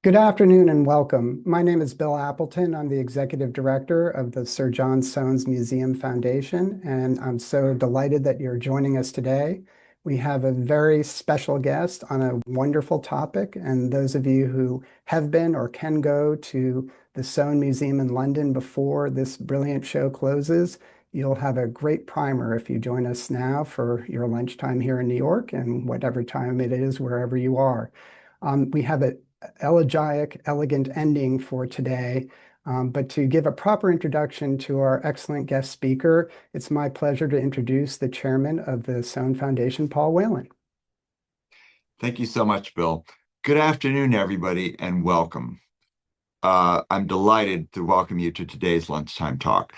Good afternoon and welcome. My name is Bill Appleton. I'm the Executive Director of the Sir John Soanes Museum Foundation, and I'm so delighted that you're joining us today. We have a very special guest on a wonderful topic, and those of you who have been or can go to the Soane Museum in London before this brilliant show closes, you'll have a great primer if you join us now for your lunchtime here in New York and whatever time it is wherever you are. We have a elegiac, elegant ending for today. But to give a proper introduction to our excellent guest speaker, it's my pleasure to introduce the chairman of the Soane Foundation, Paul Whalen. Thank you so much, Bill. Good afternoon, everybody, and welcome. I'm delighted to welcome you to today's lunchtime talk.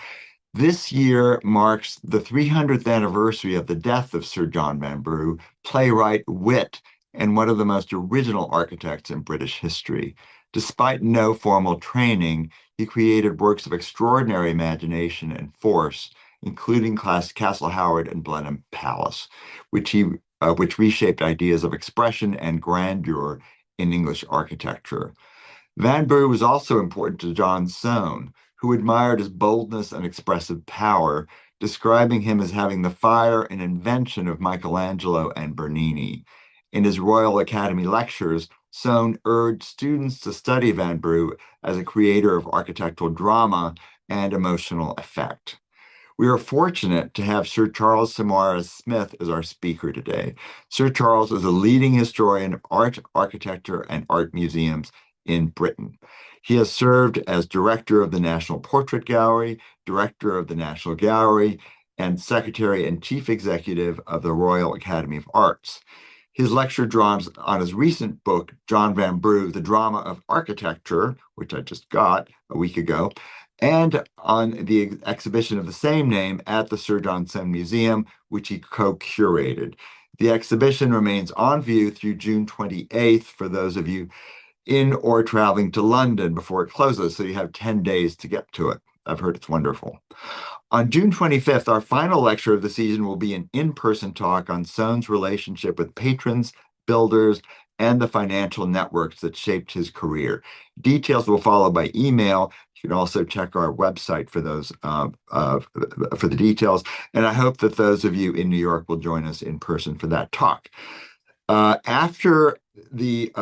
This year marks the 300th anniversary of the death of Sir John Vanbrugh, playwright, wit, and one of the most original architects in British history. Despite no formal training, he created works of extraordinary imagination and force, including Castle Howard and Blenheim Palace, which reshaped ideas of expression and grandeur in English architecture. Vanbrugh was also important to John Soane, who admired his boldness and expressive power, describing him as having the fire and invention of Michelangelo and Bernini. In his Royal Academy lectures, Soane urged students to study Vanbrugh as a creator of architectural drama and emotional effect. We are fortunate to have Sir Charles Saumarez Smith as our speaker today. Sir Charles is a leading historian of art, architecture, and art museums in Britain. He has served as director of the National Portrait Gallery, director of the National Gallery, and secretary and chief executive of the Royal Academy of Arts. His lecture draws on his recent book, John Vanbrugh, The Drama of Architecture, which I just got a week ago, and on the exhibition of the same name at the Sir John Soane Museum, which he co-curated. The exhibition remains on view through June 28th for those of you in or traveling to London before it closes, so you have 10 days to get to it. I've heard it's wonderful. On June 25th, our final lecture of the season will be an in-person talk on Soane's relationship with patrons, builders, and the financial networks that shaped his career. Details will follow by email. You can also check our website for those for the details. And I hope that those of you in New York will join us in person for that talk. After the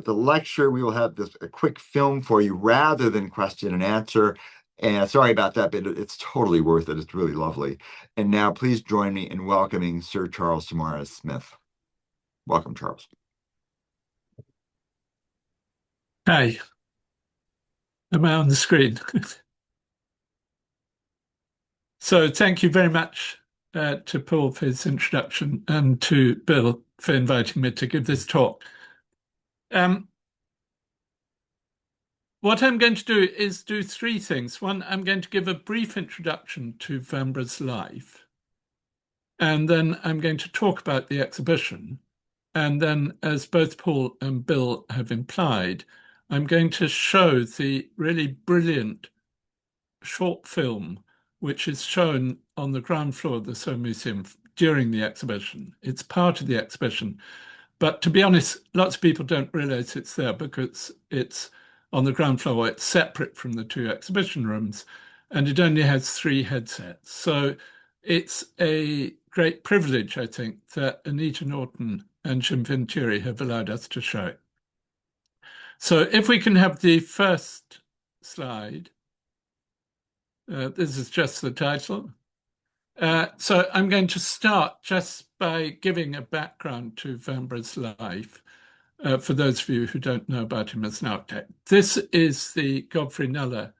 lecture, we will have a quick film for you rather than question and answer. And sorry about that, but it's totally worth it. It's really lovely. And now please join me in welcoming Sir Charles Saumarez Smith. Welcome, Charles. Hi. Am I on the screen? So thank you very much to Paul for his introduction and to Bill for inviting me to give this talk. What I'm going to do is do three things. One, I'm going to give a brief introduction to Vanbrugh's life. And then I'm going to talk about the exhibition. And then, as both Paul and Bill have implied, I'm going to show the really brilliant short film which is shown on the ground floor of the Soane Museum during the exhibition. It's part of the exhibition. But to be honest, lots of people don't realize it's there because it's on the ground floor. It's separate from the two exhibition rooms, and it only has 3 headsets. So it's a great privilege, I think, that Anita Norton and Jim Venturi have allowed us to show it. So if we can have the first slide. This is just the title. So I'm going to start just by giving a background to Vanbrugh's life, for those of you who don't know about him as an architect. This is the Godfrey Kneller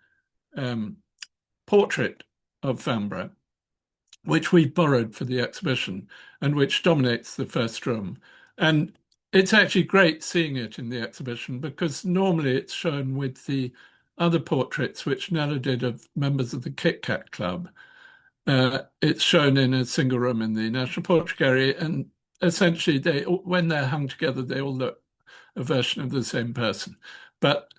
portrait of Vanbrugh, which we borrowed for the exhibition and which dominates the first room. And it's actually great seeing it in the exhibition because normally it's shown with the other portraits which Kneller did of members of the Kit Kat Club. It's shown in a single room in the National Portrait Gallery, and essentially when they're hung together, they all look a version of the same person. But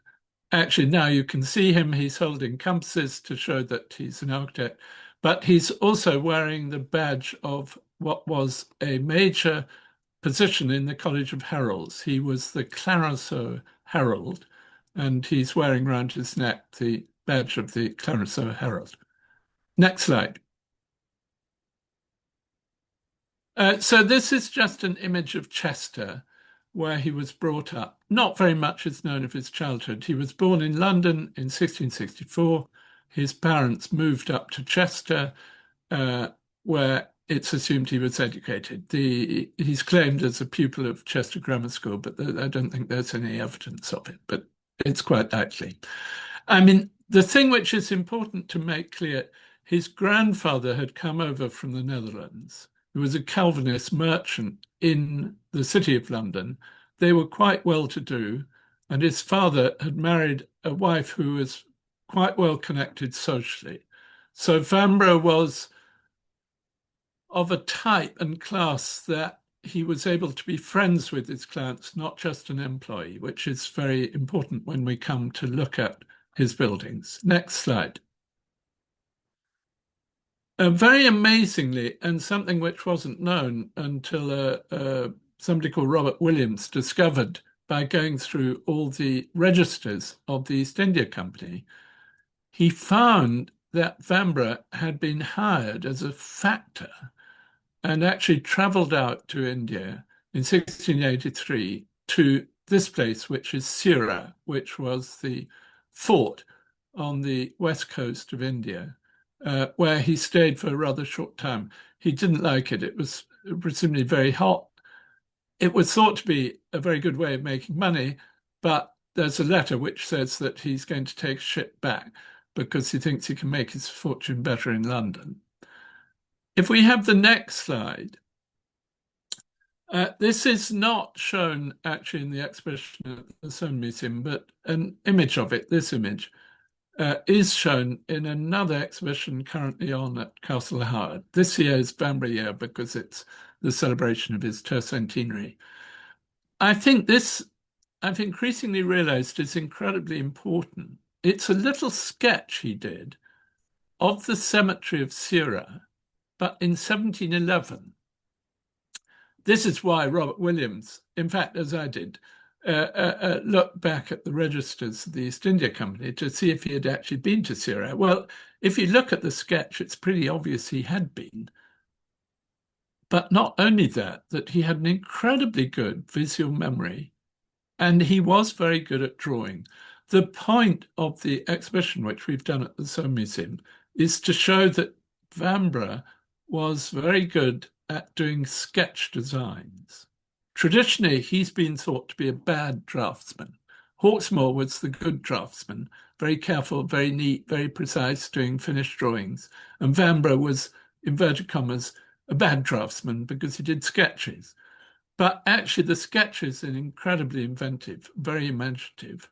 actually now you can see him, he's holding compasses to show that he's an architect, but he's also wearing the badge of what was a major position in the College of Heralds. He was the Clarenceux Herald, and he's wearing round his neck the badge of the Clarence Herald. Next slide. So this is just an image of Chester, where he was brought up. Not very much is known of his childhood. He was born in London in 1664. His parents moved up to Chester, where it's assumed he was educated. He's claimed as a pupil of Chester Grammar School, but I don't think there's any evidence of it, but it's quite likely. I mean, the thing which is important to make clear, his grandfather had come over from the Netherlands. He was a Calvinist merchant in the city of London. They were quite well-to-do, and his father had married a wife who was quite well connected socially. So Vanbrugh was of a type and class that he was able to be friends with his clients, not just an employee, which is very important when we come to look at his buildings. Next slide. Very amazingly, and something which wasn't known until somebody called Robert Williams discovered by going through all the registers of the East India Company, he found that Vanbrugh had been hired as a factor and actually travelled out to India in 1683 to this place, which is Sira, which was the fort on the west coast of India, where he stayed for a rather short time. He didn't like it. It was presumably very hot. It was thought to be a very good way of making money, but there's a letter which says that he's going to take a ship back because he thinks he can make his fortune better in London. If we have the next slide, this is not shown actually in the exhibition at the Soane Museum, but an image of it, this image, is shown in another exhibition currently on at Castle Howard. This year is Vanbrugh year because it's the celebration of his tercentenary. I think this, I've increasingly realized, is incredibly important. It's a little sketch he did of the cemetery of Sira, but in 1711. This is why Robert Williams, in fact, as I did, looked back at the registers of the East India Company to see if he had actually been to Sira. Well, if you look at the sketch, it's pretty obvious he had been. But not only that he had an incredibly good visual memory, and he was very good at drawing. The point of the exhibition, which we've done at the Soane Museum, is to show that Vanbrugh was very good at doing sketch designs. Traditionally, he's been thought to be a bad draftsman. Hawksmoor was the good draftsman, very careful, very neat, very precise, doing finished drawings. And Vanbrugh was, inverted commas, a bad draftsman because he did sketches. But actually, the sketches are incredibly inventive, very imaginative.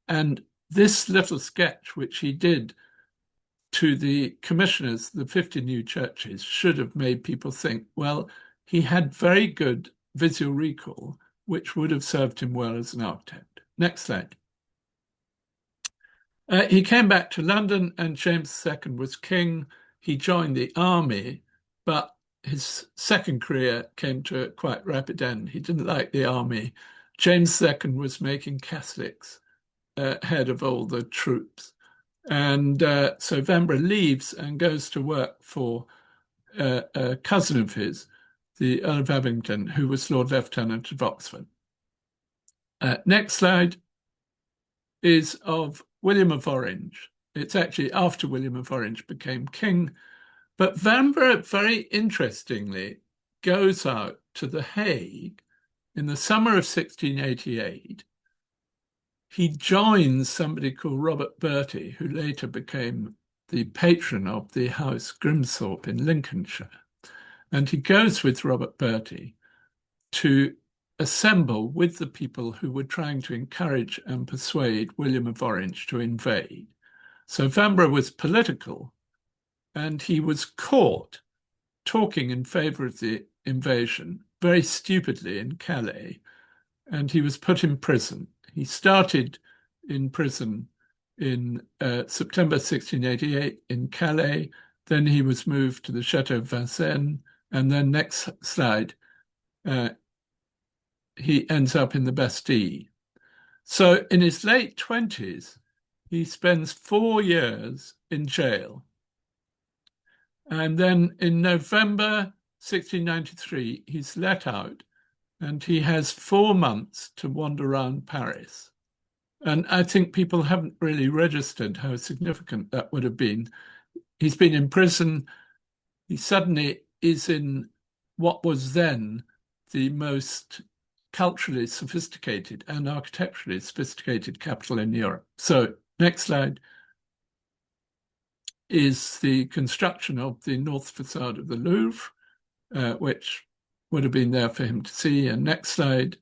And this little sketch, which he did to the commissioners, the 50 new churches, should have made people think, well, he had very good visual recall, which would have served him well as an architect. Next slide. He came back to London and James II was king. He joined the army, but his second career came to a quite rapid end. He didn't like the army. James II was making Catholics head of all the troops. And so Vanbrugh leaves and goes to work for a cousin of his, the Earl of Abingdon, who was Lord Lieutenant of Oxford. Next slide is of William of Orange. It's actually after William of Orange became king. But Vanbrugh, very interestingly, goes out to The Hague in the summer of 1688. He joins somebody called Robert Bertie, who later became the patron of the house Grimthorpe in Lincolnshire. And he goes with Robert Bertie to assemble with the people who were trying to encourage and persuade William of Orange to invade. So Vanbrugh was political, and he was caught talking in favor of the invasion very stupidly in Calais, and he was put in prison. He started in prison in September 1688 in Calais. Then he was moved to the Chateau of Vincennes. And then next slide, he ends up in the Bastille. So in his late 20s, he spends 4 years in jail. And then in November 1693, he's let out and he has 4 months to wander around Paris. And I think people haven't really registered how significant that would have been. He's been in prison. He suddenly is in what was then the most culturally sophisticated and architecturally sophisticated capital in Europe. So next slide is the construction of the north facade of the Louvre, which would have been there for him to see. And next slide,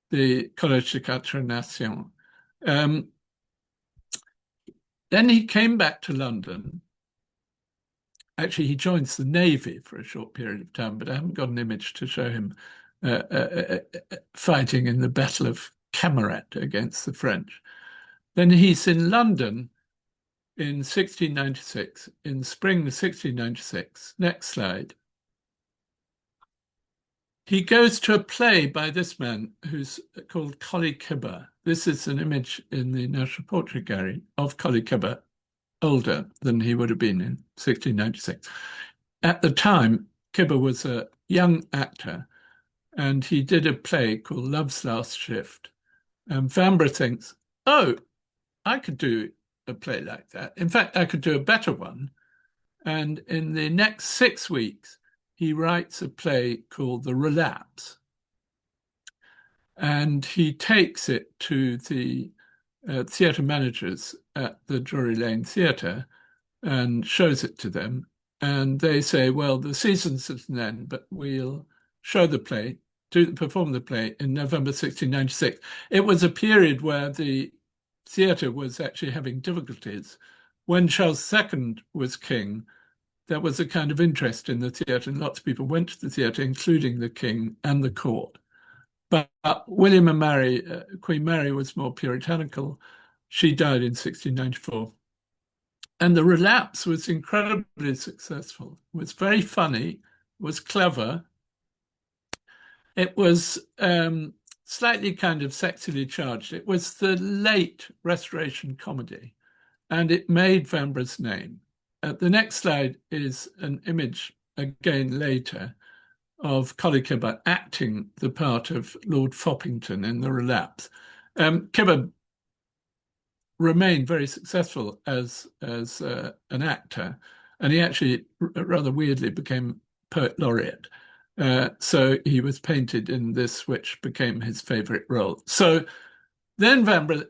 the Collège des Quatre Nations. Then he came back to London. Actually, he joins the Navy for a short period of time, but I haven't got an image to show him fighting in the Battle of Camaret against the French. Then he's in London in 1696, in spring 1696. Next slide. He goes to a play by this man who's called Colley Cibber. This is an image in the National Portrait Gallery of Colley Cibber, older than he would have been in 1696. At the time, Cibber was a young actor, and he did a play called Love's Last Shift. And Vanbrugh thinks, oh, I could do a play like that. In fact, I could do a better one. And in the next 6 weeks, he writes a play called The Relapse. And he takes it to the theatre managers at the Drury Lane Theatre and shows it to them. And they say, well, the season's at an end, but we'll show the play, perform the play in November 1696. It was a period where the theatre was actually having difficulties. When Charles II was king, there was a kind of interest in the theatre, and lots of people went to the theatre, including the king and the court. But William and Mary, Queen Mary was more puritanical. She died in 1694. And The Relapse was incredibly successful. It was very funny, was clever. It was slightly kind of sexily charged. It was the late Restoration comedy, and it made Vanbrugh's name. The next slide is an image, again later, of Colley Cibber acting the part of Lord Foppington in The Relapse. Cibber remained very successful as an actor, and he actually rather weirdly became poet laureate. So he was painted in this, which became his favorite role. So then Vanbrugh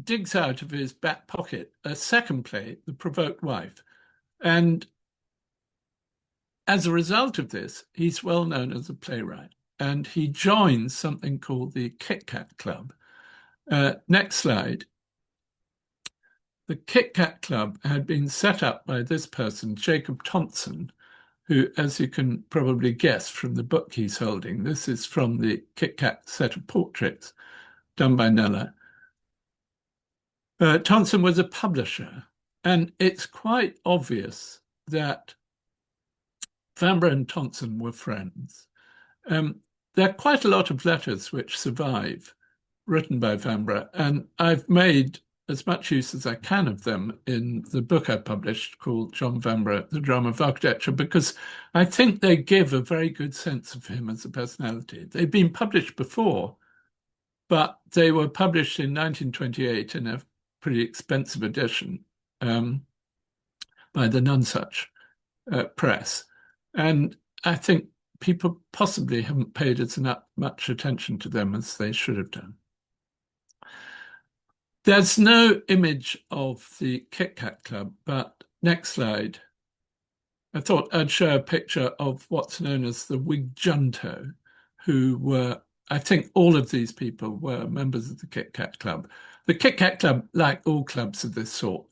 digs out of his back pocket a second play, The Provoked Wife. And as a result of this, he's well known as a playwright, and he joins something called the Kit Kat Club. Next slide. The Kit Kat Club had been set up by this person, Jacob Tonson, who, as you can probably guess from the book he's holding, this is from the Kit Kat set of portraits done by Kneller. Tonson was a publisher, and it's quite obvious that Vanbrugh and Tonson were friends. There are quite a lot of letters which survive, written by Vanbrugh, and I've made as much use as I can of them in the book I published called John Vanbrugh, The Drama of Architecture, because I think they give a very good sense of him as a personality. They've been published before, but they were published in 1928 in a pretty expensive edition by the Nonsuch press. And I think people possibly haven't paid as much attention to them as they should have done. There's no image of the Kit Kat Club, but next slide. I thought I'd show a picture of what's known as the Whig Junto, who were, I think all of these people were members of the Kit Kat Club. The Kit Kat Club, like all clubs of this sort,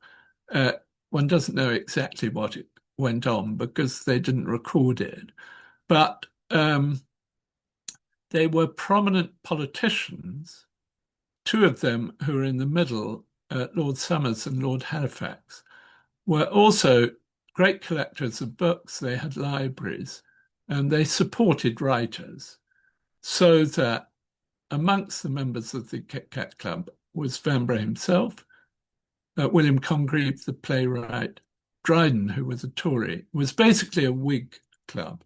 one doesn't know exactly what it went on because they didn't record it. But they were prominent politicians. Two of them who are in the middle, Lord Somers and Lord Halifax, were also great collectors of books. They had libraries and they supported writers so that amongst the members of the Kit Kat Club was Vanbrugh himself, William Congreve, the playwright, Dryden, who was a Tory, was basically a Whig club.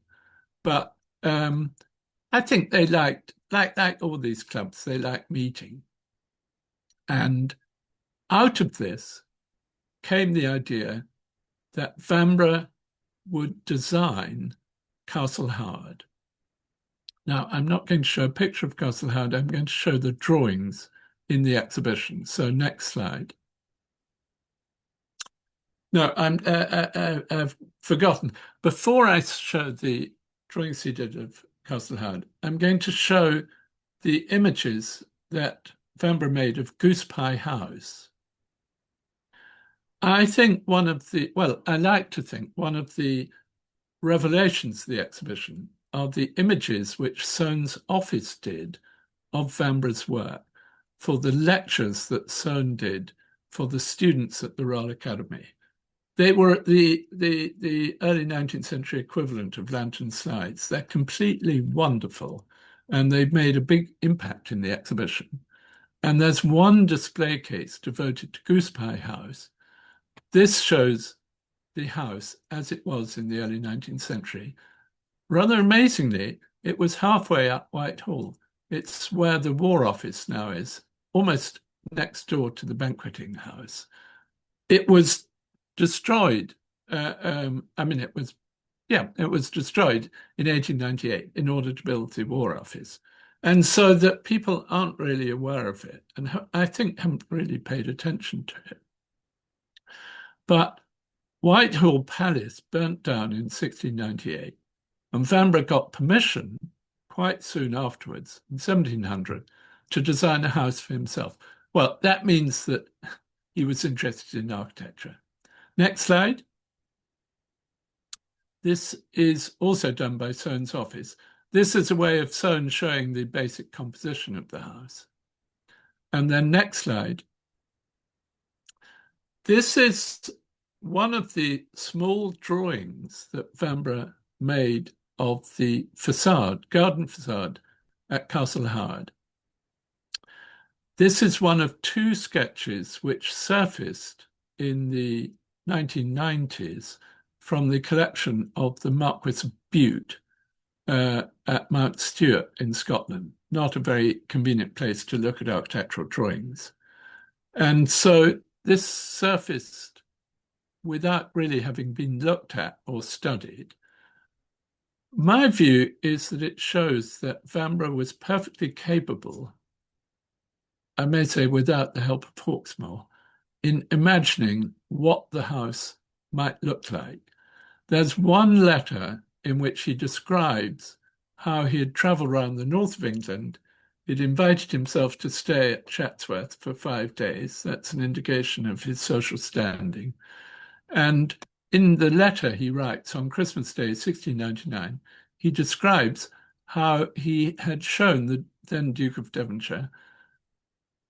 But I think they liked, like all these clubs, they liked meeting. And out of this came the idea that Vanbrugh would design Castle Howard. Now, I'm not going to show a picture of Castle Howard. I'm going to show the drawings in the exhibition. So next slide. No, I've forgotten. Before I show the drawings he did of Castle Howard, I'm going to show the images that Vanbrugh made of Goose-Pie House. I think I like to think one of the revelations of the exhibition are the images which Soane's office did of Vanbrugh's work for the lectures that Soane did for the students at the Royal Academy. They were the early 19th century equivalent of lantern slides. They're completely wonderful, and they've made a big impact in the exhibition. And there's one display case devoted to Goose-Pie House. This shows the house as it was in the early 19th century. Rather amazingly, it was halfway up Whitehall. It's where the War Office now is, almost next door to the banqueting house. It was destroyed. It was destroyed in 1898 in order to build the War Office. And so that people aren't really aware of it, and I think haven't really paid attention to it. But Whitehall Palace burnt down in 1698, and Vanbrugh got permission quite soon afterwards, in 1700, to design a house for himself. Well, that means that he was interested in architecture. Next slide. This is also done by Soane's office. This is a way of Soane showing the basic composition of the house. And then next slide. This is one of the small drawings that Vanbrugh made of the facade, garden facade at Castle Howard. This is one of two sketches which surfaced in the 1990s from the collection of the Marquis of Bute at Mount Stewart in Scotland. Not a very convenient place to look at architectural drawings. And so this surfaced without really having been looked at or studied. My view is that it shows that Vanbrugh was perfectly capable, I may say without the help of Hawksmoor, in imagining what the house might look like. There's one letter in which he describes how he had travelled around the north of England. He'd invited himself to stay at Chatsworth for 5 days. That's an indication of his social standing. And in the letter he writes on Christmas Day, 1699, he describes how he had shown the then Duke of Devonshire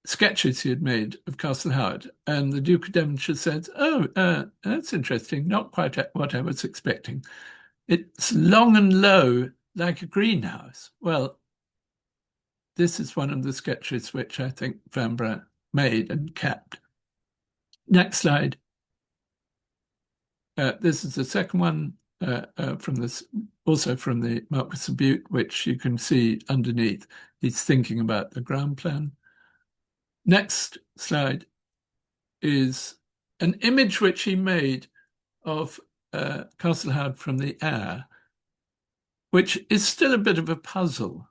sketches he had made of Castle Howard. And the Duke of Devonshire says, that's interesting, not quite what I was expecting. It's long and low like a greenhouse. Well, this is one of the sketches which I think Vanbrugh made and kept. Next slide. This is the second one also from the Marquis of Bute, which you can see underneath. He's thinking about the ground plan. Next slide is an image which he made of Castle Howard from the air, which is still a bit of a puzzle.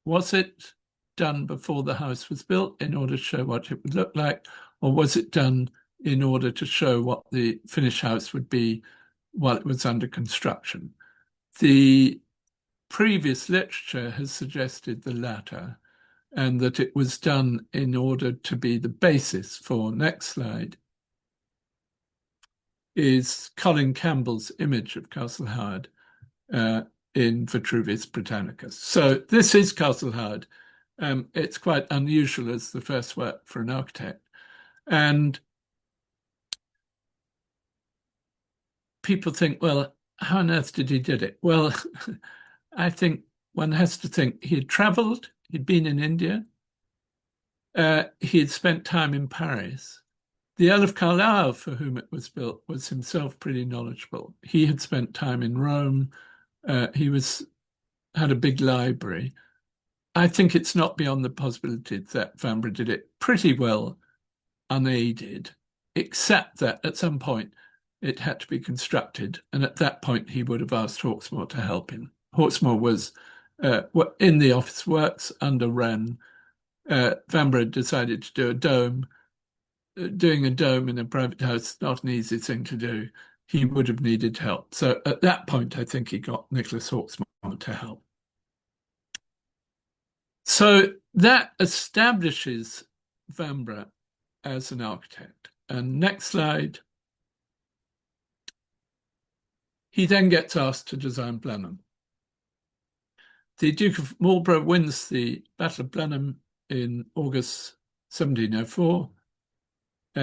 Was it done before the house was built in order to show what it would look like, or was it done in order to show what the finished house would be while it was under construction? The previous literature has suggested the latter, and that it was done in order to be the basis for, next slide, is Colin Campbell's image of Castle Howard in Vitruvius Britannicus. So this is Castle Howard. It's quite unusual as the first work for an architect. And people think, well, how on earth did he did it? Well, I think one has to think he had travelled, He'd been in India. He had spent time in Paris. The Earl of Carlisle, for whom it was built, was himself pretty knowledgeable. He had spent time in Rome. He had a big library. I think it's not beyond the possibility that Vanbrugh did it pretty well unaided, except that at some point it had to be constructed, and at that point he would have asked Hawksmoor to help him. Hawksmoor was in the office works under Wren. Vanbrugh decided to do a dome. Doing a dome in a private house is not an easy thing to do. He would have needed help. So at that point, I think he got Nicholas Hawksmoor to help. So that establishes Vanbrugh as an architect. And next slide. He then gets asked to design Blenheim. The Duke of Marlborough wins the Battle of Blenheim in August 1704.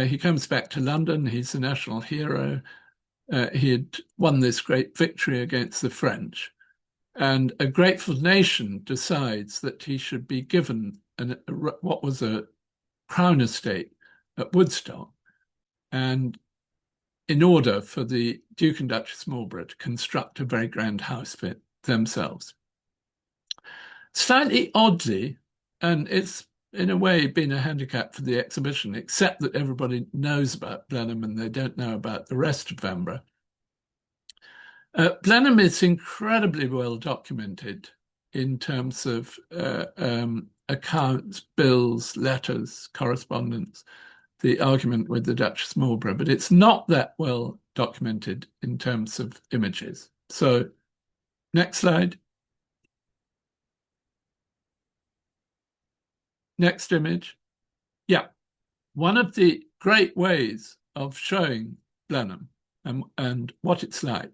He comes back to London. He's a national hero. He had won this great victory against the French. And a grateful nation decides that he should be given what was a crown estate at Woodstock, and in order for the Duke and Duchess of Marlborough to construct a very grand house for themselves. Slightly oddly, and it's in a way been a handicap for the exhibition, except that everybody knows about Blenheim and they don't know about the rest of Vanbrugh. Blenheim is incredibly well documented in terms of accounts, bills, letters, correspondence, the argument with the Duchess of Marlborough, but it's not that well documented in terms of images. So, next slide. Next image. Yeah, one of the great ways of showing Blenheim and what it's like,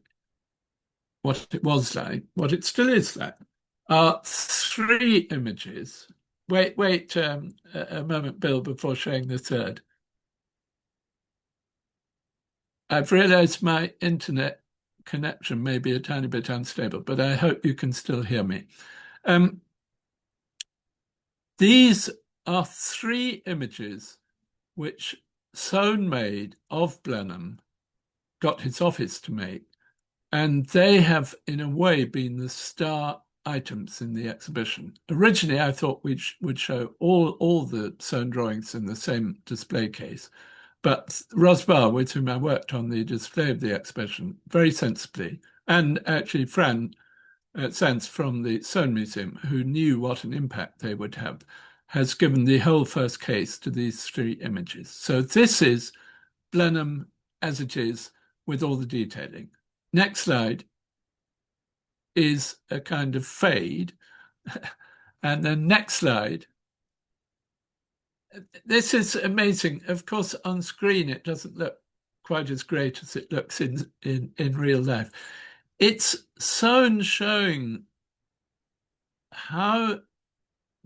what it was like, what it still is like, are three images. Wait a moment, Bill, before showing the third. I've realized my internet connection may be a tiny bit unstable, but I hope you can still hear me. These are three images which Soane made of Blenheim, got his office to make, and they have, in a way, been the star items in the exhibition. Originally, I thought we would show all the Soane drawings in the same display case, but Rosbar, with whom I worked on the display of the exhibition, very sensibly, and actually Fran Sands from the Soane Museum, who knew what an impact they would have, has given the whole first case to these three images. So this is Blenheim as it is with all the detailing. Next slide is a kind of fade. And then next slide. This is amazing. Of course, on screen, it doesn't look quite as great as it looks in real life. It's Soane showing how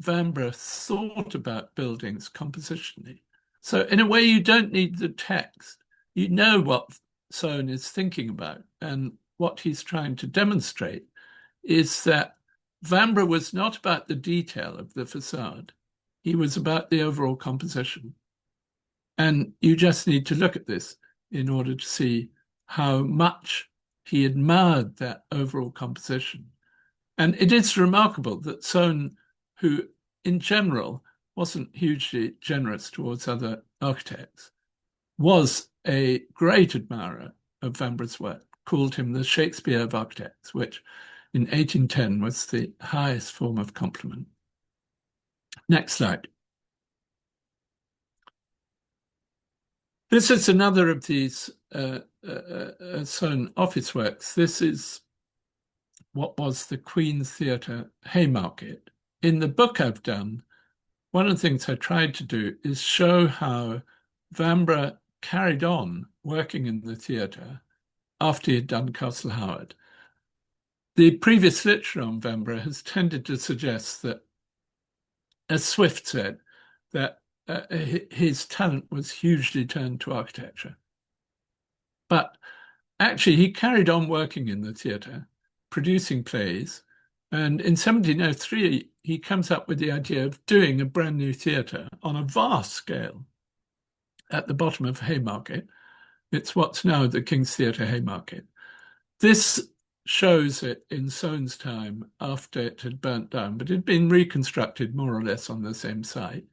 Vanbrugh thought about buildings compositionally. So in a way, you don't need the text. You know what Soane is thinking about, and what he's trying to demonstrate is that Vanbrugh was not about the detail of the facade. He was about the overall composition. And you just need to look at this in order to see how much he admired that overall composition. And it is remarkable that Soane, who in general wasn't hugely generous towards other architects, was a great admirer of Vanbrugh's work, called him the Shakespeare of architects, which in 1810 was the highest form of compliment. Next slide. This is another of these Soane office works. This is what was the Queen's Theatre Haymarket. In the book I've done, one of the things I tried to do is show how Vanbrugh carried on working in the theatre after he had done Castle Howard. The previous literature on Vanbrugh has tended to suggest that, as Swift said, that his talent was hugely turned to architecture. But actually, he carried on working in the theatre, producing plays, And in 1703, he comes up with the idea of doing a brand new theatre on a vast scale at the bottom of Haymarket. It's what's now the King's Theatre, Haymarket. This shows it in Soane's time after it had burnt down, but it had been reconstructed more or less on the same site.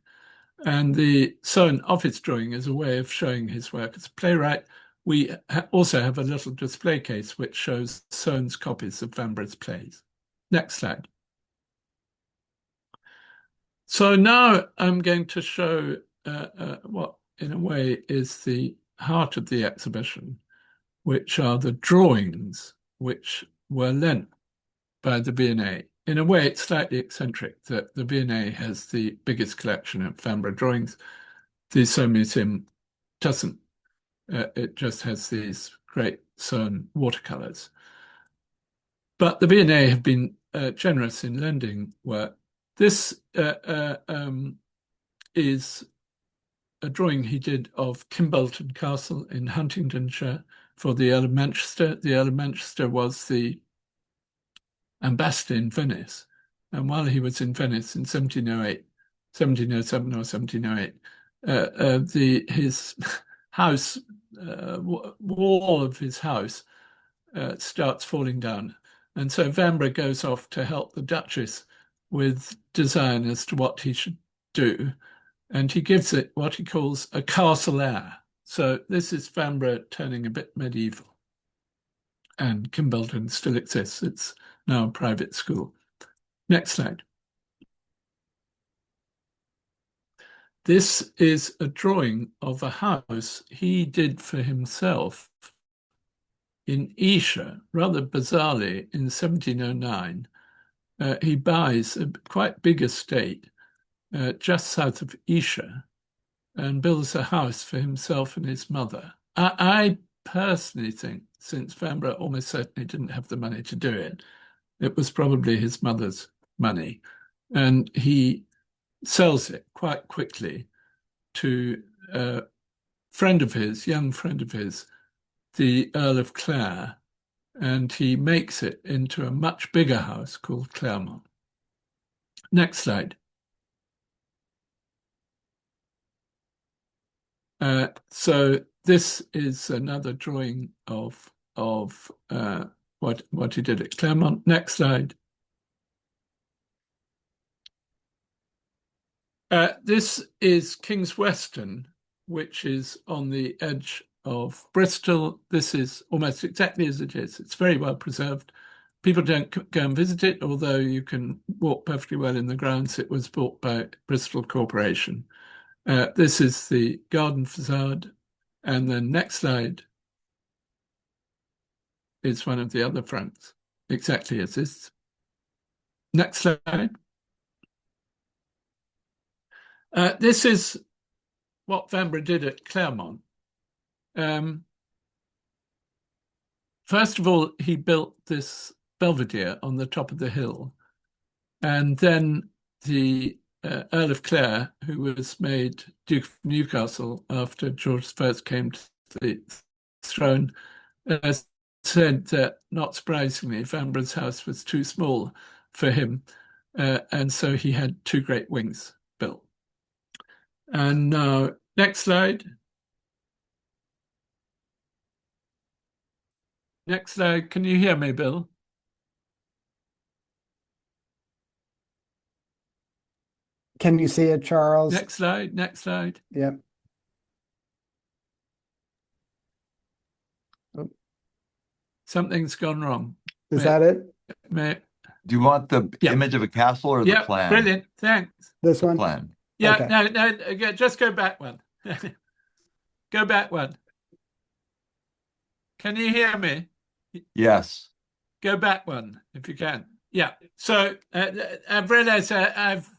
And the Soane office drawing is a way of showing his work as a playwright. We also have a little display case which shows Soane's copies of Vanbrugh's plays. Next slide. So now I'm going to show what, in a way, is the heart of the exhibition, which are the drawings which were lent by the V&A. In a way, it's slightly eccentric that the V&A has the biggest collection of Vanbrugh drawings. The Soane Museum doesn't. It just has these great Soane watercolors. But the V&A have been generous in lending work. This is a drawing he did of Kimbolton Castle in Huntingdonshire for the Earl of Manchester. The Earl of Manchester was the ambassador in Venice. And while he was in Venice in 1708, 1707 or 1708, his house, wall of his house starts falling down. And so Vanbrugh goes off to help the Duchess with design as to what he should do. And he gives it what he calls a castle air. So this is Vanbrugh turning a bit medieval. And Kimbolton still exists. It's now a private school. Next slide. This is a drawing of a house he did for himself in Esher, rather bizarrely, in 1709. He buys a quite big estate just south of Esher and builds a house for himself and his mother. I personally think, since Vanbrugh almost certainly didn't have the money to do it, it was probably his mother's money. And he sells it quite quickly to a friend of his, young friend of his, the Earl of Clare, and he makes it into a much bigger house called Claremont. Next slide. So this is another drawing of what he did at Claremont. Next slide. This is King's Weston, which is on the edge of Bristol. This is almost exactly as it is. It's very well preserved. People don't go and visit it, although you can walk perfectly well in the grounds. It was bought by Bristol Corporation. This is the garden facade. And then next slide is one of the other fronts, exactly as this. Next slide. This is what Vanbrugh did at Claremont. First of all, he built this belvedere on the top of the hill. And then the Earl of Clare, who was made Duke of Newcastle after George I came to the throne, said that, not surprisingly, Vanbrugh's house was too small for him. And so he had two great wings built. And now, next slide. Next slide. Can you hear me, Bill? Can you see it, Charles? Next slide. Next slide. Yep. Something's gone wrong. Is that it? Do you want the image of a castle or the plan? Brilliant. Thanks. This one? Plan. Yeah, Okay. no, just go back one. Go back one. Can you hear me? Yes. Go back one, if you can. Yeah. So I've realized I've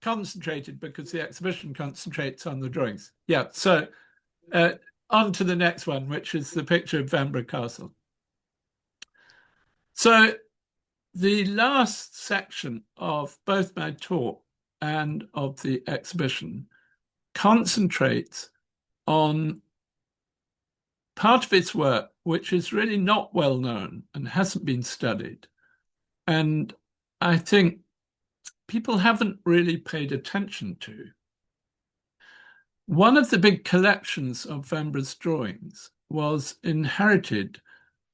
concentrated because the exhibition concentrates on the drawings. Yeah. So on to the next one, which is the picture of Vanbrugh Castle. So the last section of both my talk and of the exhibition concentrates on part of his work which is really not well known and hasn't been studied. And I think people haven't really paid attention to. One of the big collections of Vanbrugh's drawings was inherited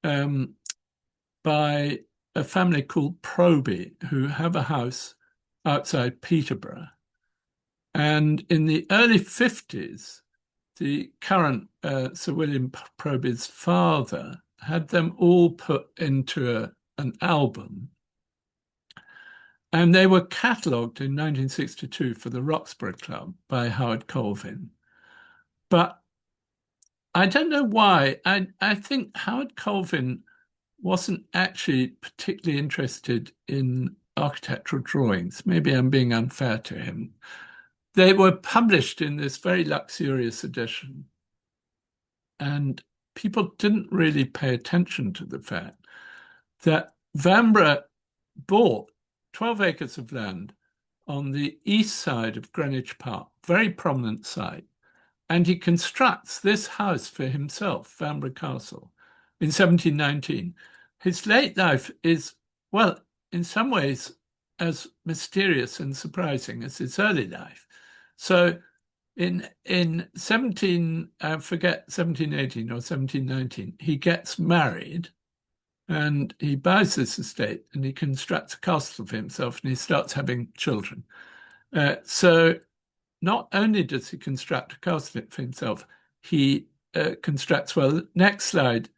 by a family called Proby, who have a house outside Peterborough. And in the early 50s, the current Sir William Proby's father had them all put into an album. And they were catalogued in 1962 for the Roxburgh Club by Howard Colvin. But I don't know why. I think Howard Colvin wasn't actually particularly interested in architectural drawings. Maybe I'm being unfair to him. They were published in this very luxurious edition, and people didn't really pay attention to the fact that Vanbrugh bought 12 acres of land on the east side of Greenwich Park, very prominent site, and he constructs this house for himself, Vanbrugh Castle, in 1719. His late life is, well, in some ways, as mysterious and surprising as his early life. So in 1718 or 1719, he gets married and he buys this estate and he constructs a castle for himself and he starts having children. So not only does he construct a castle for himself, he constructs, well, next slide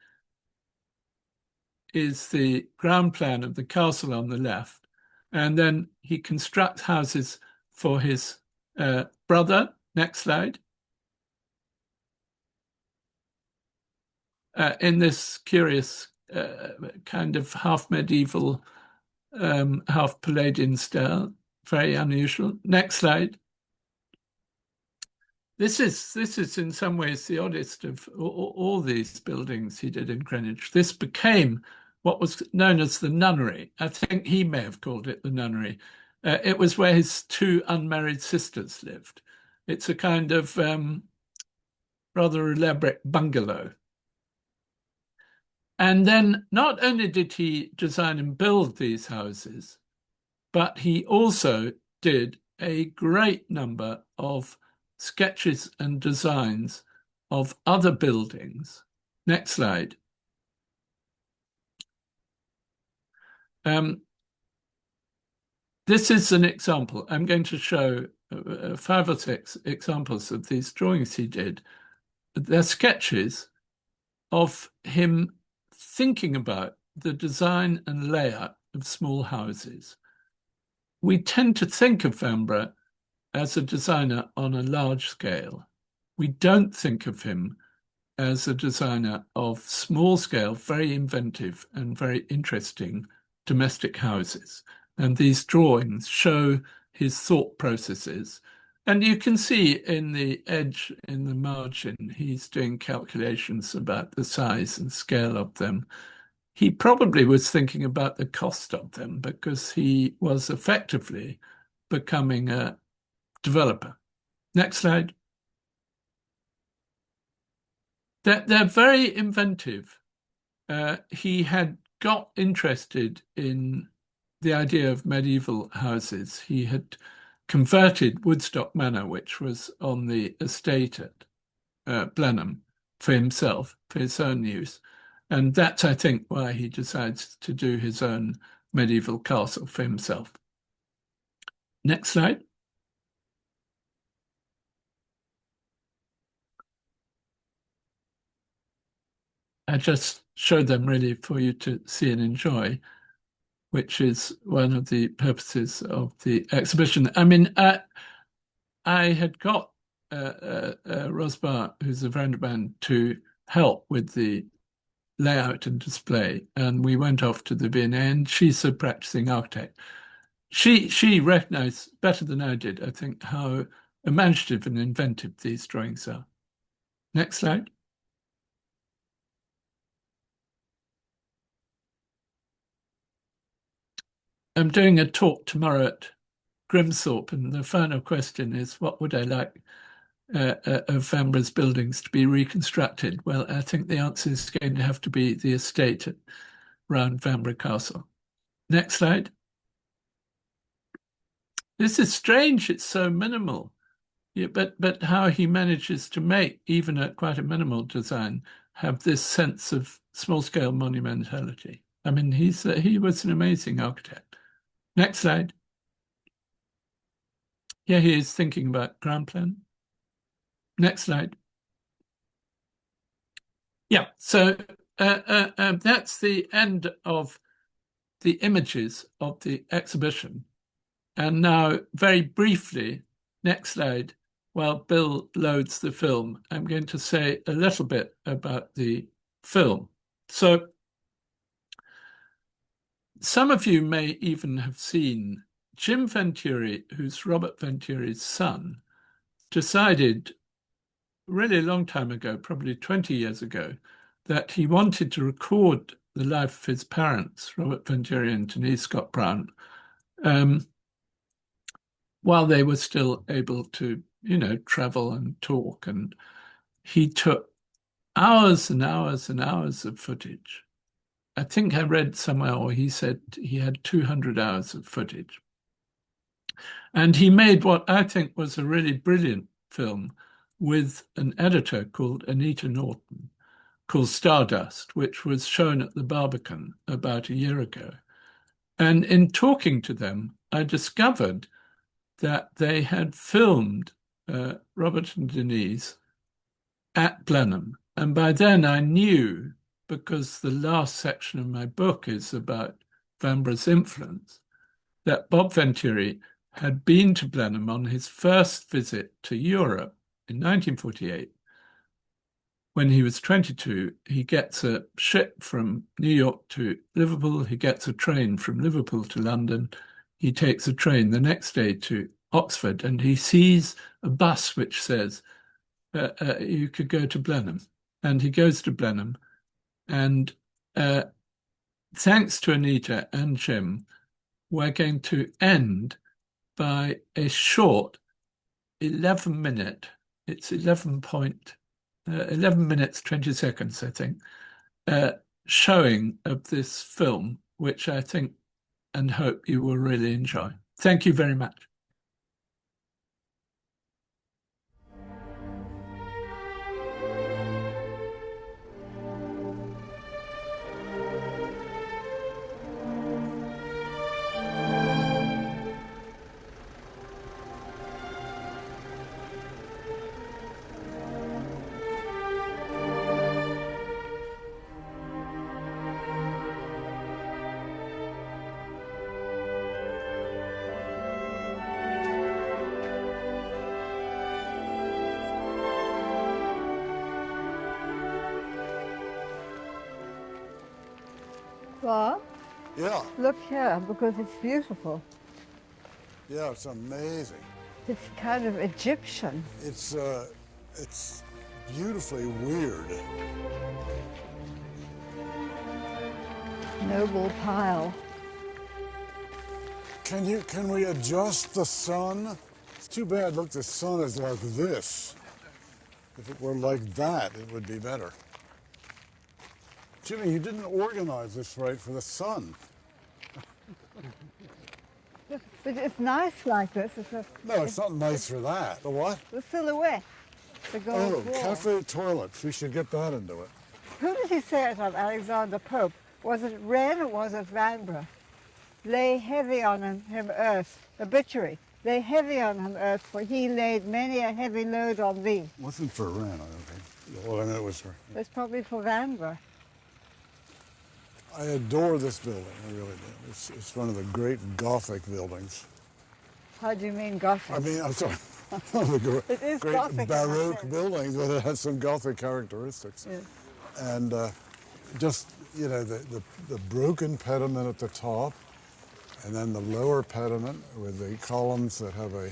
is the ground plan of the castle on the left. And then he constructs houses for his brother. Next slide. In this curious kind of half medieval, half Palladian style, very unusual. Next slide. This is in some ways the oddest of all these buildings he did in Greenwich. This became what was known as the nunnery. I think he may have called it the nunnery. It was where his two unmarried sisters lived. It's a kind of rather elaborate bungalow. And then not only did he design and build these houses, but he also did a great number of sketches and designs of other buildings. Next slide. This is an example. I'm going to show 5 or 6 examples of these drawings he did. They're sketches of him thinking about the design and layout of small houses. We tend to think of Vanbrugh as a designer on a large scale. We don't think of him as a designer of small scale, very inventive and very interesting domestic houses. And these drawings show his thought processes. And you can see in the edge, in the margin, he's doing calculations about the size and scale of them. He probably was thinking about the cost of them because he was effectively becoming a developer. Next slide. They're very inventive. He had got interested in the idea of medieval houses. He had converted Woodstock Manor, which was on the estate at Blenheim, for himself, for his own use. And that's, I think, why he decides to do his own medieval castle for himself. Next slide. I just showed them really for you to see and enjoy, which is one of the purposes of the exhibition. I mean, I had got Rosbar, who's a friend of mine, to help with the layout and display, and we went off to the V&A, and she's a practicing architect. She recognized better than I did, I think, how imaginative and inventive these drawings are. Next slide. I'm doing a talk tomorrow at Grimthorpe, and the final question is, what would I like of Vanbrugh's buildings to be reconstructed? Well, I think the answer is going to have to be the estate around Vanbrugh Castle. Next slide. This is strange. It's so minimal. Yeah, but how he manages to make, even at quite a minimal design, have this sense of small-scale monumentality. I mean, he was an amazing architect. Next slide. Here he is thinking about ground plan. Next slide. Yeah, so that's the end of the images of the exhibition. And now, very briefly, next slide, while Bill loads the film, I'm going to say a little bit about the film. So some of you may even have seen Jim Venturi, who's Robert Venturi's son, decided really a long time ago, probably 20 years ago, that he wanted to record the life of his parents, Robert Venturi and Denise Scott Brown, while they were still able to, travel and talk. And he took hours and hours and hours of footage. I think I read somewhere, or he said he had 200 hours of footage. And he made what I think was a really brilliant film with an editor called Anita Norton, called Stardust, which was shown at the Barbican about a year ago. And in talking to them, I discovered that they had filmed Robert and Denise at Blenheim. And by then I knew, because the last section of my book is about Vanbrugh's influence, that Bob Venturi had been to Blenheim on his first visit to Europe in 1948. When he was 22, he gets a ship from New York to Liverpool. He gets a train from Liverpool to London. He takes a train the next day to Oxford, and he sees a bus which says, you could go to Blenheim. And he goes to Blenheim. And thanks to Anita and Jim, we're going to end by a short 11-minute, it's 11 minutes, 20 seconds, I think, showing of this film, which I think and hope you will really enjoy. Thank you very much. Well, Yeah, look here, because it's beautiful. yeah, it's amazing. It's kind of Egyptian. It's beautifully weird. Noble pile. Can we adjust the sun? It's too bad, look, the sun is like this. If it were like that, it would be better. Jimmy, you didn't organize this right for the sun. But it's nice like this. No, it's not nice for that. The what? The silhouette. The gold Oh, wall. cafe toilets. We should get that into it. Who did he say it of, Alexander Pope? Was it Wren or was it Vanbrugh? Lay heavy on him earth. Obituary. Lay heavy on him earth, for he laid many a heavy load on thee. Wasn't for Wren, I don't think. Well, I know it was for. It's probably for Vanbrugh. I adore this building, I really do. It's one of the great Gothic buildings. How do you mean Gothic? I mean, I'm sorry, one of the It is great Gothic, Baroque I said. buildings, but it has some Gothic characteristics. Yeah. And just, you know, the broken pediment at the top, and then the lower pediment with the columns that have a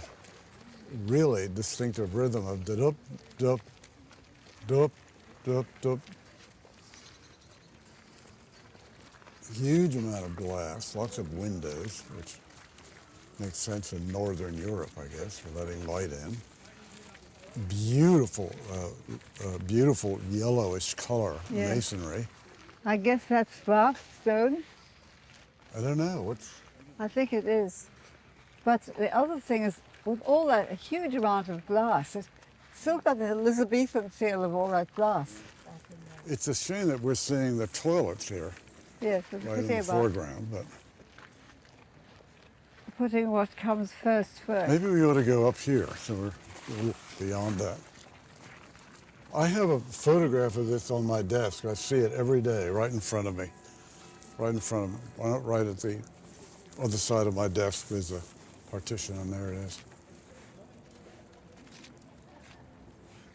really distinctive rhythm of da-dup, dup, dup, dup, dup. Huge amount of glass, lots of windows, which makes sense in Northern Europe, I guess, for letting light in. Beautiful, beautiful yellowish color, Yes. masonry. I guess that's Bath stone. I don't know, what's, I think it is. But the other thing is, with all that a huge amount of glass, it's still got the Elizabethan feel of all that glass. It's a shame that we're seeing the toilets here, Yes, it's right in pity the about foreground, but putting what comes first. maybe we ought to go up here, so we're beyond that. I have a photograph of this on my desk. I see it every day, right in front of me. Right in front of me. Right at the other side of my desk, there's a partition, and there it is.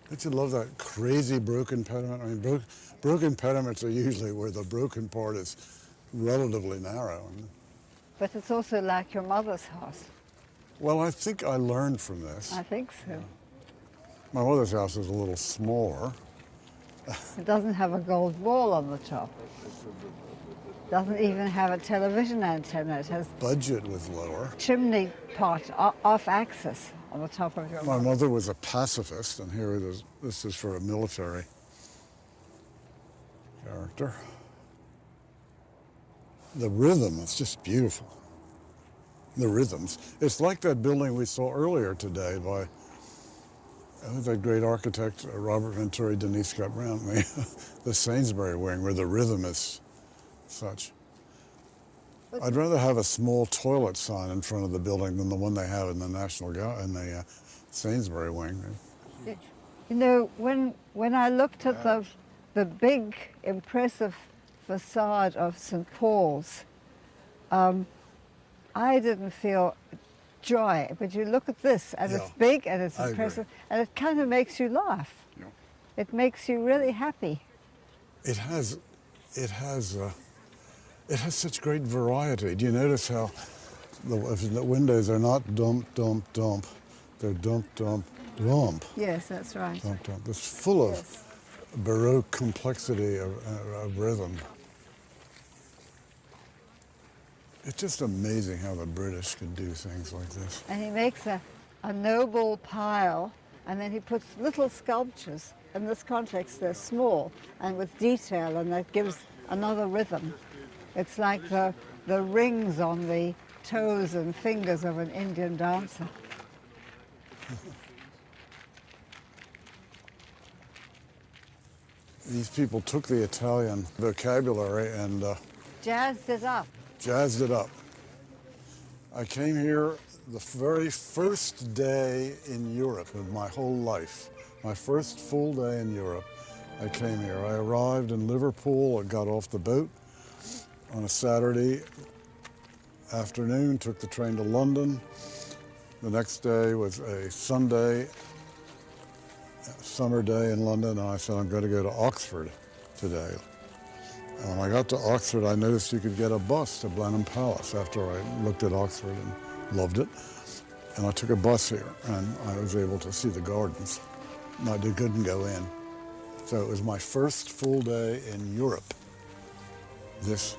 Don't you love that crazy broken pediment? I mean, broken pediments are usually where the broken part is relatively narrow. But it's also like your mother's house. Well, I think I learned from this. I think so. My mother's house is a little smaller. It doesn't have a gold wall on the top. Doesn't even have a television antenna. It has Budget was lower. chimney pot off axis on the top of your My mother. mother was a pacifist, and here it is. This is for a military character. The rhythm is just beautiful. The rhythms. It's like that building we saw earlier today by that great architect, Robert Venturi, Denise Scott Brown, the Sainsbury wing, where the rhythm is such. I'd rather have a small toilet sign in front of the building than the one they have in the Sainsbury wing. You know, when I looked at the big, impressive facade of St. Paul's, I didn't feel joy. But you look at this, and it's big, and it's impressive, and it kind of makes you laugh. Yeah. It makes you really happy. It has such great variety. Do you notice how the windows are not dump, dump, dump, they're dump, dump, dump. Yes, that's right. Dump, dump. It's full of Baroque complexity of rhythm. It's just amazing how the British can do things like this. And he makes a noble pile, and then he puts little sculptures. In this context, they're small and with detail, and that gives another rhythm. It's like the rings on the toes and fingers of an Indian dancer. These people took the Italian vocabulary and Jazzed it up. jazzed it up. I came here the very first day in Europe of my whole life. My first full day in Europe, I came here. I arrived in Liverpool. I got off the boat on a Saturday afternoon, took the train to London. The next day was a Sunday, summer day in London, and I said, I'm going to go to Oxford today. And when I got to Oxford, I noticed you could get a bus to Blenheim Palace after I looked at Oxford and loved it. And I took a bus here, and I was able to see the gardens. And I couldn't go in. So it was my first full day in Europe. This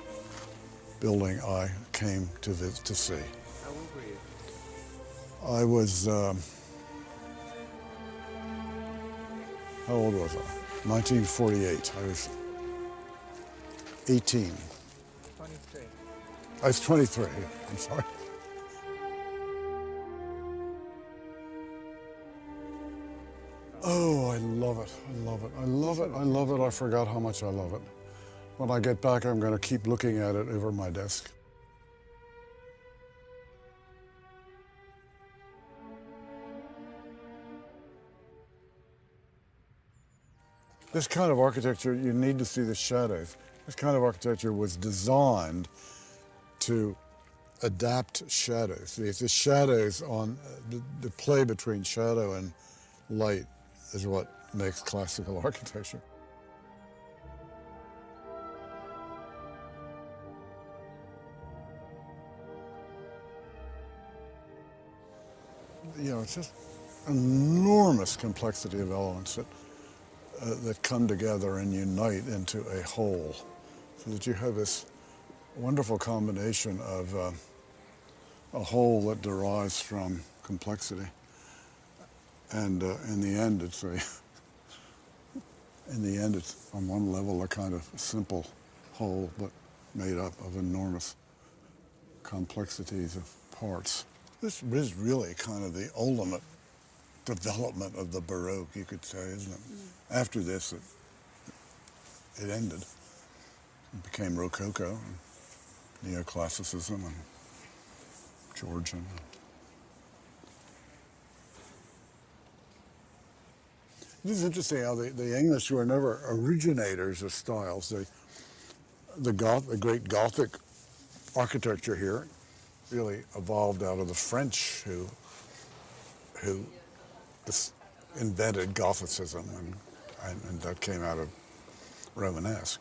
building I came to visit to see. How old were you? I was, how old was I? 1948. I was 18. 23. I was 23, I'm sorry. Oh, I love it, I love it, I love it, I love it. I forgot how much I love it. When I get back, I'm going to keep looking at it over my desk. This kind of architecture, you need to see the shadows. This kind of architecture was designed to adapt shadows. The shadows on the play between shadow and light is what makes classical architecture. You know, it's just enormous complexity of elements that come together and unite into a whole, so that you have this wonderful combination of a whole that derives from complexity. And in the end, it's on one level a kind of simple whole, but made up of enormous complexities of parts. This is really kind of the ultimate development of the Baroque, you could say, isn't it? After this, it ended. It became Rococo, and Neoclassicism, and Georgian. It is interesting how the English were never originators of styles. The great Gothic architecture here really evolved out of the French who invented Gothicism, and that came out of Romanesque.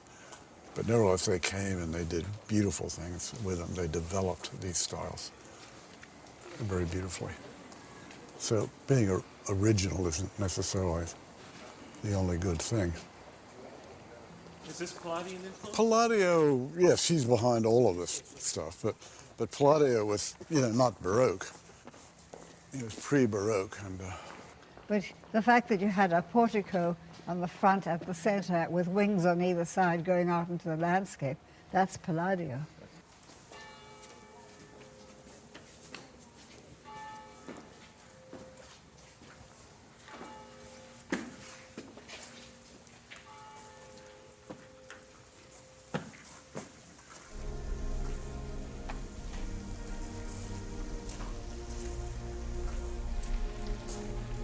But nevertheless, they came and they did beautiful things with them. They developed these styles very beautifully. So being original isn't necessarily the only good thing. Is this Palladian influence? Palladio, yes, she's behind all of this stuff, but Palladio was, not Baroque. It was pre-Baroque, and But the fact that you had a portico on the front at the center with wings on either side going out into the landscape, that's Palladio.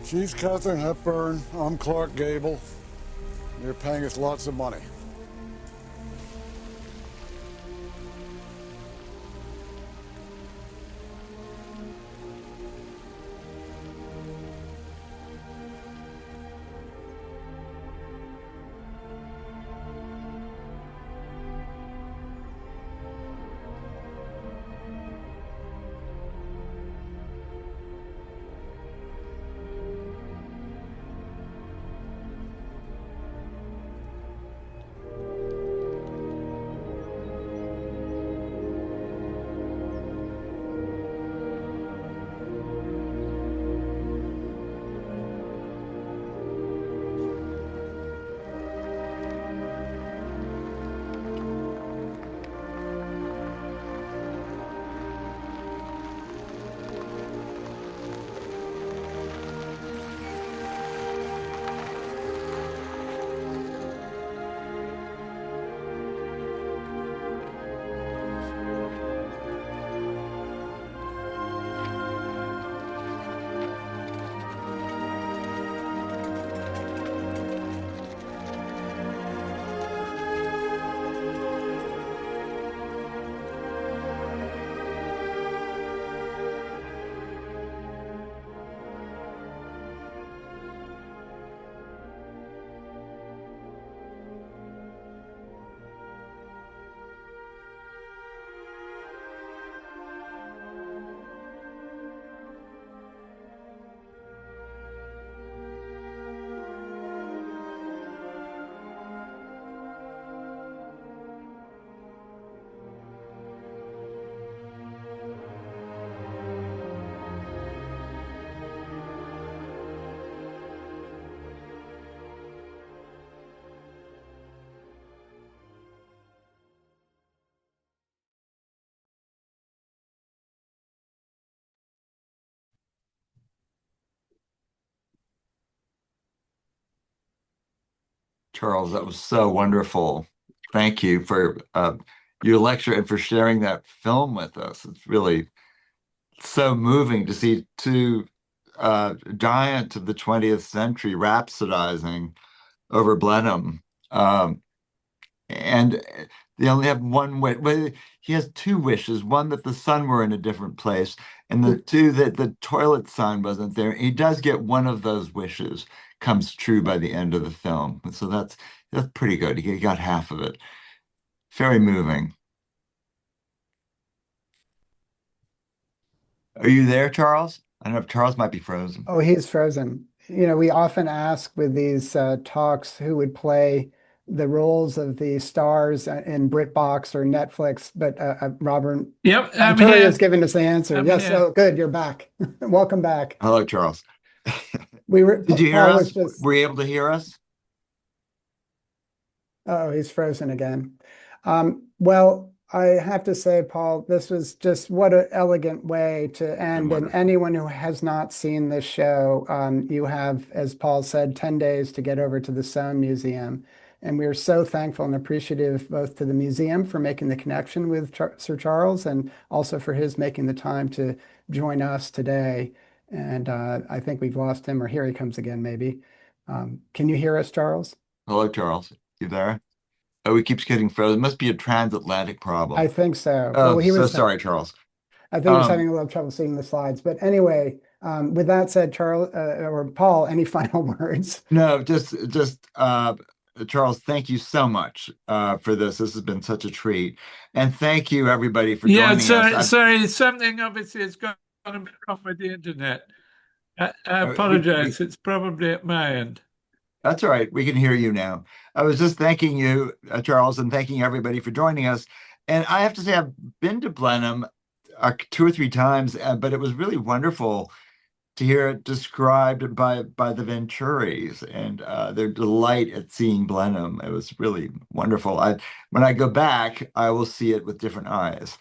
she's Katharine Hepburn, I'm Clark Gable. You're paying us lots of money. Charles, that was so wonderful. Thank you for your lecture and for sharing that film with us. It's really so moving to see two giants of the 20th century rhapsodizing over Blenheim. And they only have one wish. Well, he has two wishes. One, that the sun were in a different place, and the two, that the toilet sign wasn't there. He does get one of those wishes comes true by the end of the film. So that's pretty good. He got half of it. Very moving. Are you there, Charles? I don't know if Charles might be frozen. Oh, he's frozen. We often ask with these talks who would play the roles of the stars in BritBox or Netflix, but Robert Yep, I'm Montoya here. has given us the answer. I'm Yes, here. oh, good, you're back. Welcome back. Hello, Charles. Did you hear Paul us? was just, Were you able to hear us? oh, he's frozen again. Well, I have to say, Paul, this was just what an elegant way to end. And wonderful. anyone who has not seen this show, you have, as Paul said, 10 days to get over to the Soane Museum. And we are so thankful and appreciative both to the museum for making the connection with Sir Charles and also for his making the time to join us today. And I think we've lost him, or here he comes again, maybe. Can you hear us, Charles? Hello, Charles. You there? Oh, he keeps getting frozen. It must be a transatlantic problem. I think so. Oh, Well, he so was sorry, Charles. I think he was having a little trouble seeing the slides. But anyway, with that said, Charles or Paul, any final words? No, Charles, thank you so much for this. This has been such a treat. And thank you, everybody, for Yeah, joining us. sorry, something obviously has gone wrong with the internet. I we- apologize. It's probably at my end. That's all right. We can hear you now. I was just thanking you, Charles, and thanking everybody for joining us. And I have to say, I've been to Blenheim 2 or 3 times, but it was really wonderful to hear it described by the Venturis and their delight at seeing Blenheim. It was really wonderful. When I go back, I will see it with different eyes.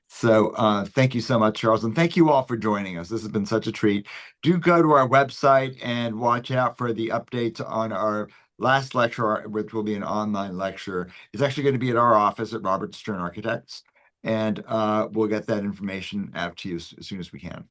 So thank you so much, Charles, and thank you all for joining us. This has been such a treat. Do go to our website and watch out for the updates on our last lecture, which will be an online lecture. It's actually going to be at our office at Robert Stern Architects, and we'll get that information out to you as soon as we can.